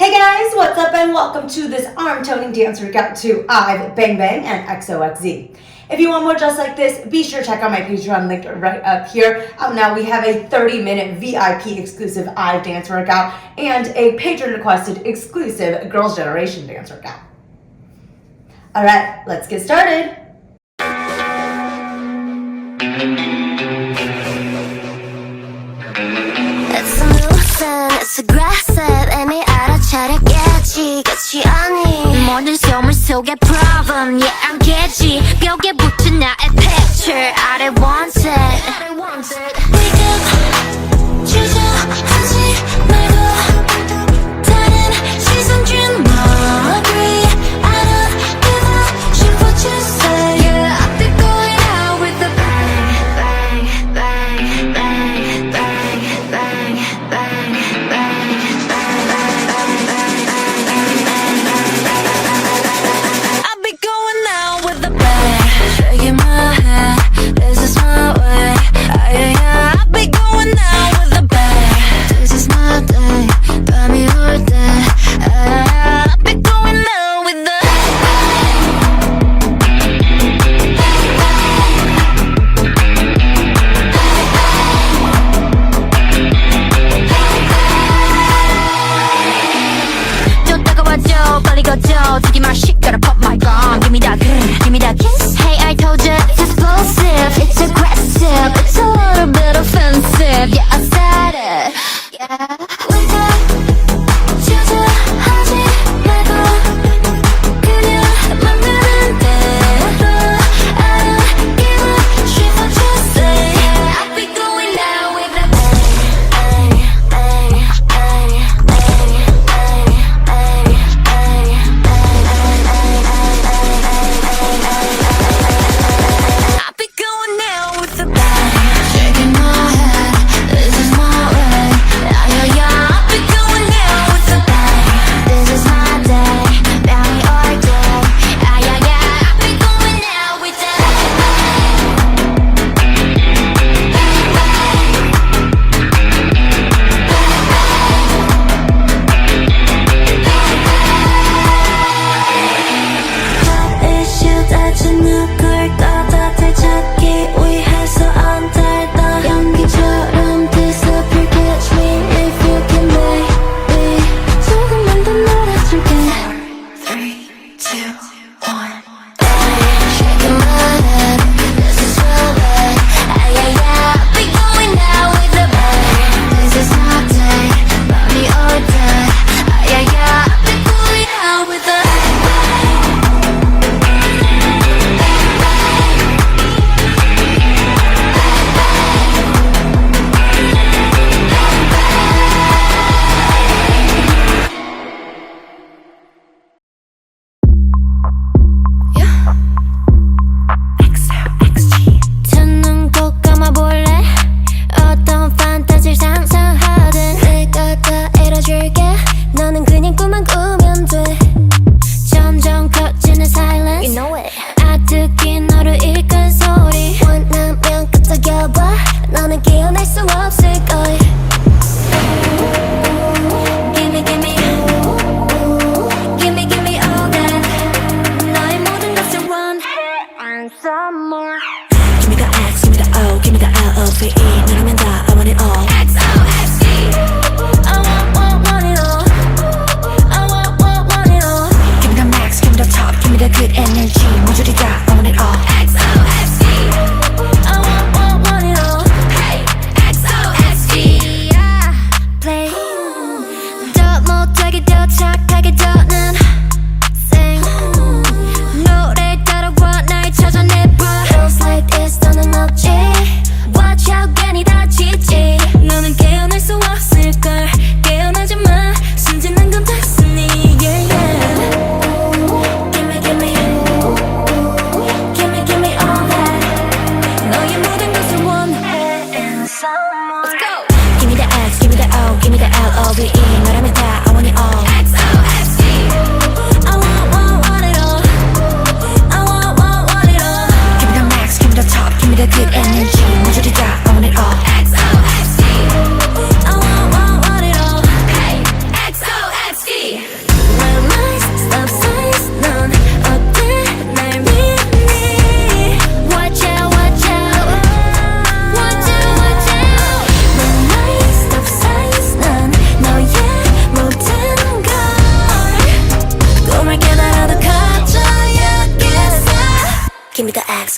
Hey guys, what's up and welcome to this arm-toning dance workout to IVE, Bang Bang, and XOXZ. If you want more just like this, be sure to check out my Patreon linked right up here. Now we have a 30-minute VIP exclusive IVE dance workout and a patron-requested exclusive Girls' Generation dance workout. Alright, let's get started. It's a nuisance, it's aggressive 이미 알아차렸겠지 끝이 아닌 모든 소문 속에 problem yeah I'm catchy 벽에 붙은 나의 picture I don't want it Wake up 주저하지 말고 다른 시선 준 너 agree I don't give a shit what you say Yeah I'll be going out with a bang bang bang bang bang bang bang I'll be going out with a bang Shaking my head, this is my way yeah, I'll be going out with a bang This is my day, 밤이 올 때 I'll be going out with a 좀 다가와줘 빨리 꺼져 Taking my shit gotta pop my gum Give me that grrr, give me that kiss Hey I told you it's explosive It's aggressive It's a little bit offensive Yeah I said it Yeah Wake up 주저하지 말고 그냥 만드는 대로 I don't give a shit what you say Yeah I'll be going out with a bang bang bang I'll be going out with a bang Shaking my head, this is my way Yeah,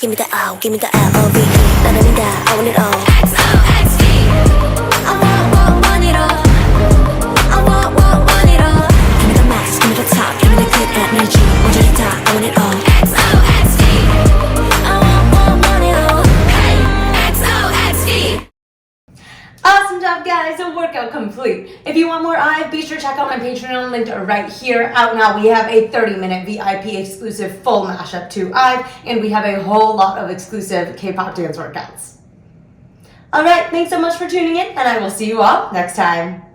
give me the O, give me the L-O-V-E. 나랍니다, I want it all. XOXZ. I want it all. I want it all. Give me the max, give me the top, give me the good energy. 모조리 다, I want it all. XOXZ. I want it all. Hey, XOXZ. Awesome job, guys. A workout complete. If you want more IVE, be sure to check out my Patreon linked right here. Out now, we have a 30-minute VIP exclusive full mashup to IVE, and we have a whole lot of exclusive K-pop dance workouts. All right, thanks so much for tuning in, and I will see you all next time.